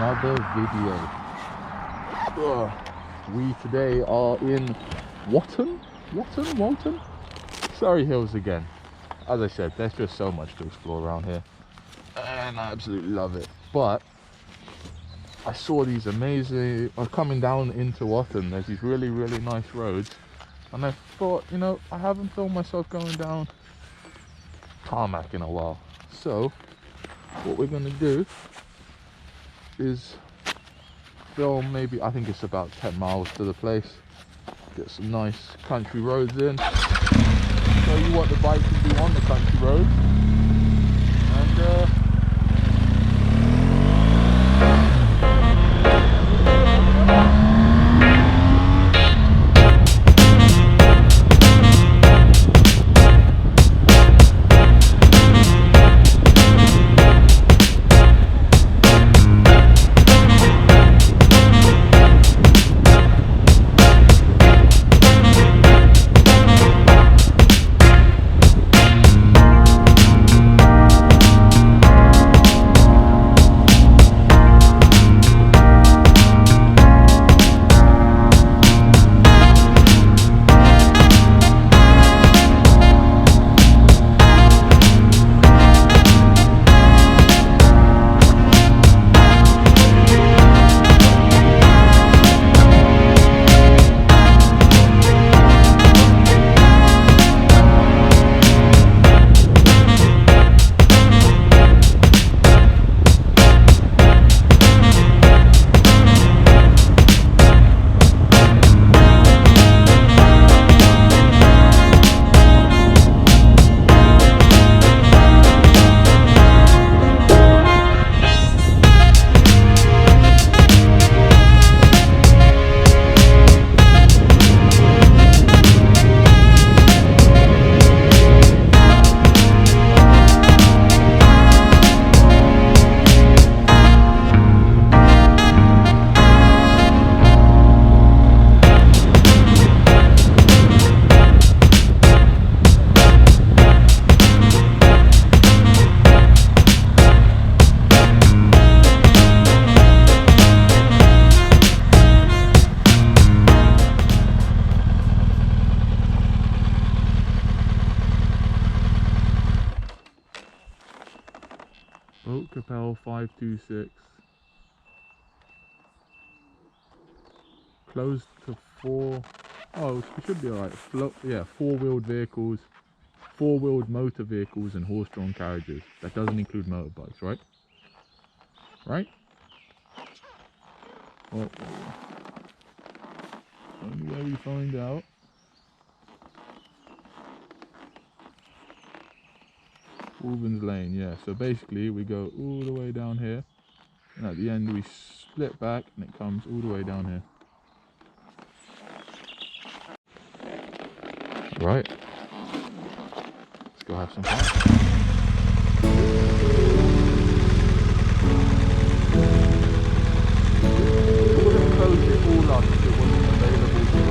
another video. We today are in Wotton? Surrey Hills again. As I said, there's just so much to explore around here and I absolutely love it. But I saw these amazing, coming down into Wotton, there's these really nice roads, and I thought, you know, I haven't filmed myself going down tarmac in a while, so what we're going to do is film, maybe, I think it's about 10 miles to the place, get some nice country roads in, show you what the bike can do on the country roads, and Capel 526 closed to 4. Oh, it should be alright. Yeah, four-wheeled vehicles, four-wheeled motor vehicles and horse-drawn carriages. That doesn't include motorbikes, right? Right? Well, only way we find out. Albans Lane, yeah, so basically we go all the way down here and at the end we split back and it comes all the way down here. Right, let's go have some fun. We wouldn't close it all up if it wasn't available to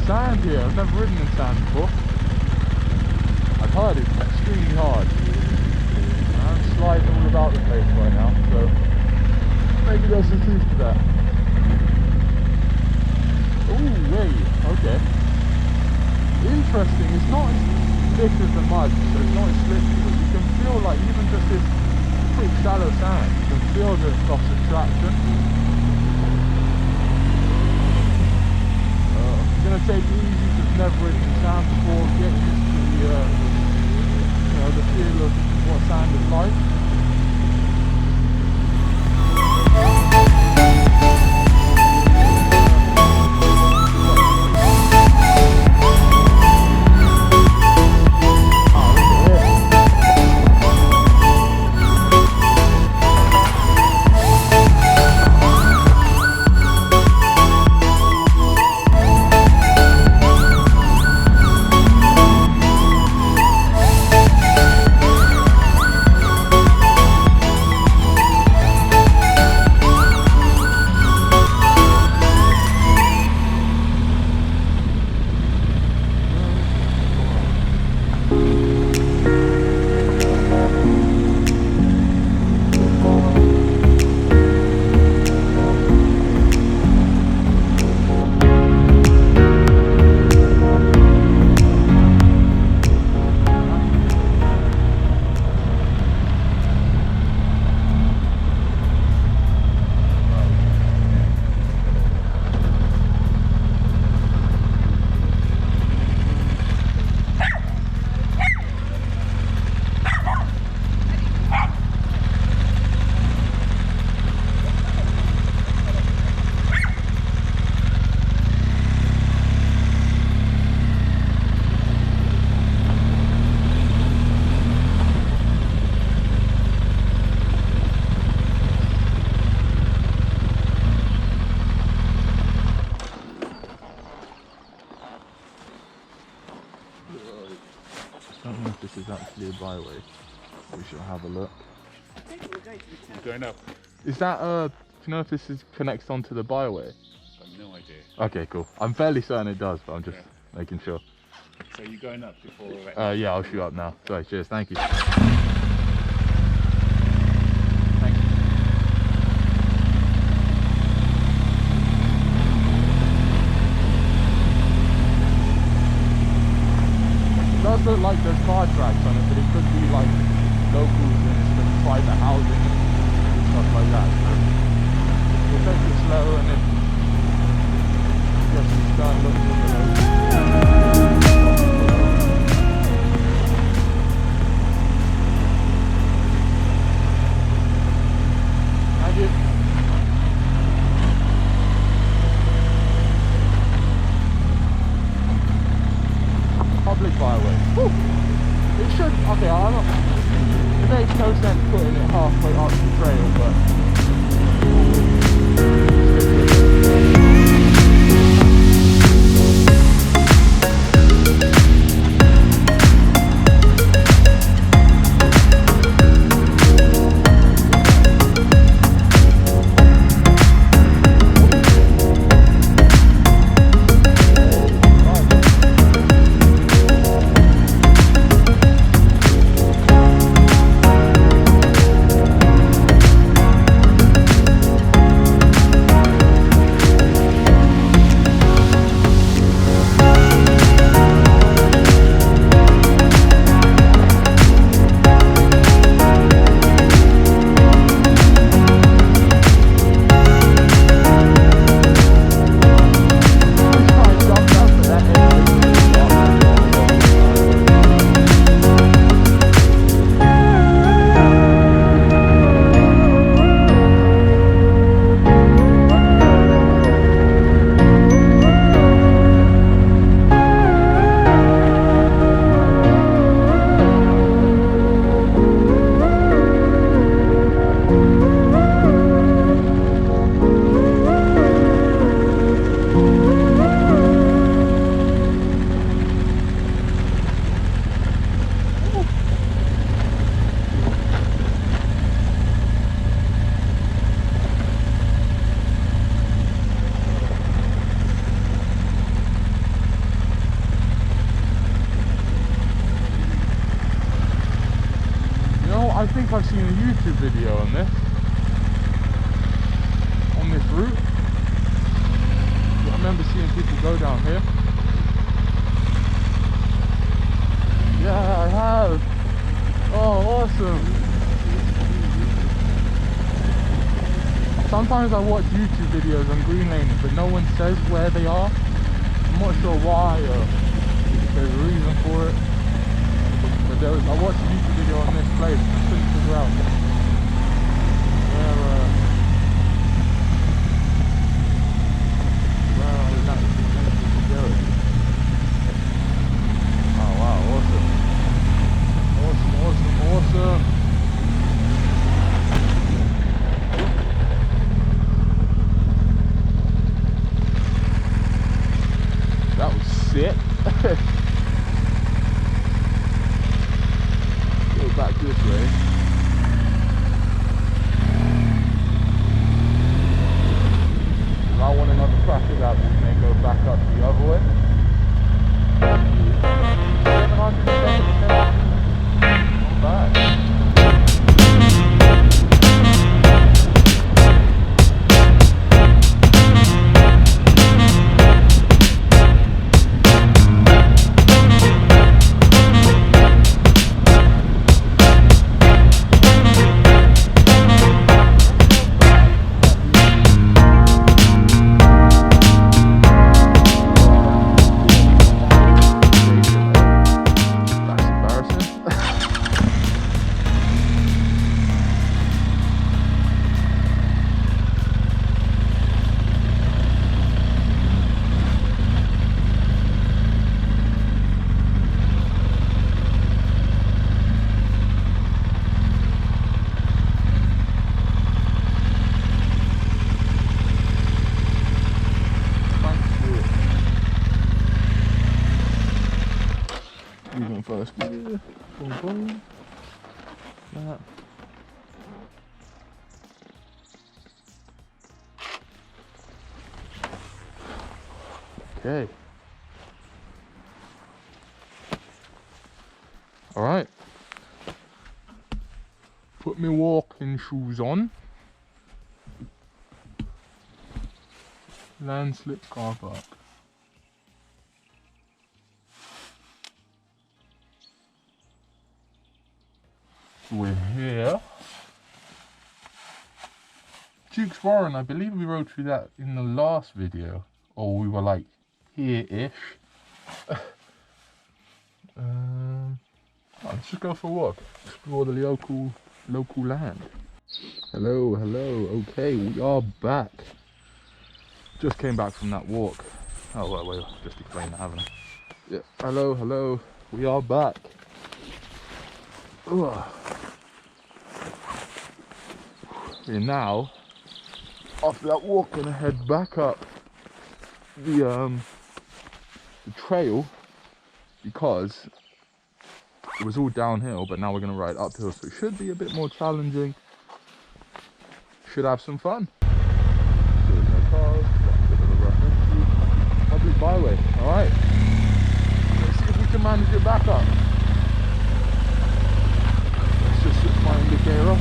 sand here. I've never ridden in sand before. I've heard it's extremely hard. I'm sliding all about the place right now, so maybe there's some truth to that. Ooh, wait, okay. Interesting, it's not as thick as the mud, so it's not as slippery, but you can feel like even just this pretty shallow sand, you can feel the loss of traction. gonna take it easy, just never written sound before, get used to the, you know, the feel of what sound is like. I don't know if this is actually a byway. We should have a look. You're going up? Is that do you know if this connects onto the byway? I've got no idea. Okay, cool. I'm fairly certain it does, but I'm just making sure. So you're going up before? Yeah, I'll shoot up now. Sorry, cheers, thank you. It does look like there's car tracks on it, but it could be like locals and some private housing and stuff like that. So we'll take it slow and then just start looking at the Thank you. Public byway. Woo. It should, okay, I'm not, it makes no sense putting it halfway up the trail, but I think I've seen a YouTube video on this route. I remember seeing people go down here. Yeah, I have. Oh, awesome. Sometimes I watch YouTube videos on green laning, but no one says where they are. I'm not sure why or if there's a reason for it. But I watched a YouTube video on this place and I couldn't figure out where is that going. Oh wow, awesome. Awesome. That was sick. Go back this way. If I want another crack at that, we may go back up the other way. 770. Not bad. First gear, boom, boom, that. Okay. All right. Put my walking shoes on. Landslip car park. We're here. Duke's Warren, I believe we rode through that in the last video, or we were like here-ish. Let's just go for a walk, explore the local land. Hello, okay, we are back. Just came back from that walk. Oh, wait, just explain that, haven't I? Yeah, hello, we are back. Ugh. We're now, after that walk, gonna head back up the trail because it was all downhill, but now we're gonna ride uphill, so it should be a bit more challenging. Should have some fun. There's no cars, a bit of a rough entry. Public byway, alright. Let's see if we can manage it back up. Let's just switch my indicator off.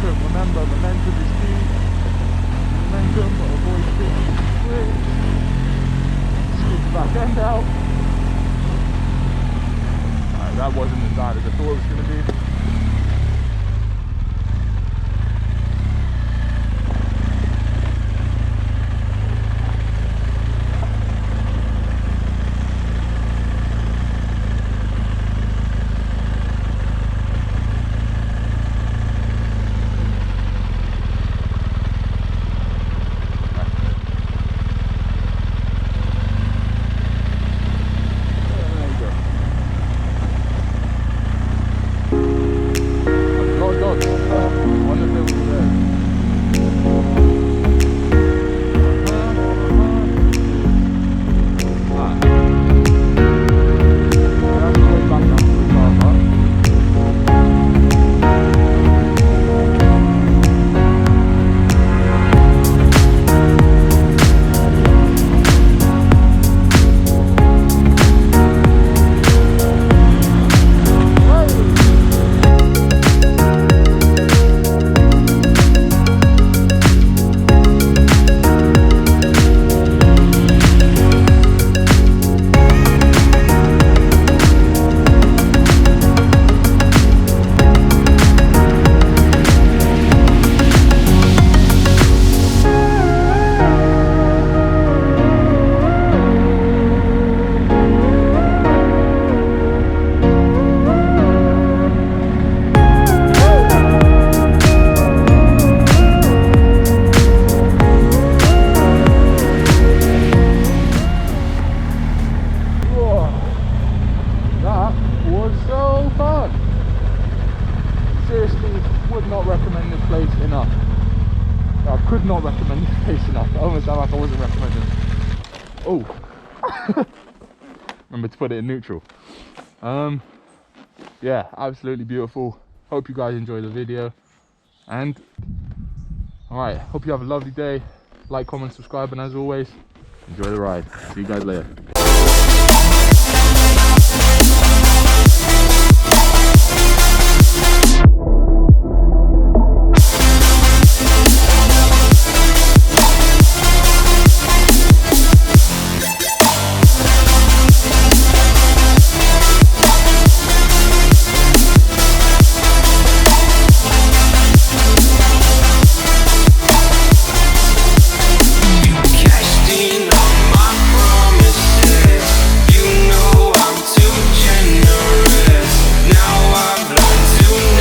Remember, momentum is key. Momentum, but avoid taking switch. Scoot the back end out. Alright, that wasn't as bad as I thought it was going to be. recommend it facing up. I almost sound like I wasn't recommending it. Oh. Remember to put it in neutral. Yeah, absolutely beautiful. Hope you guys enjoy the video. And alright, hope you have a lovely day. Like, comment, subscribe, and as always, enjoy the ride. See you guys later.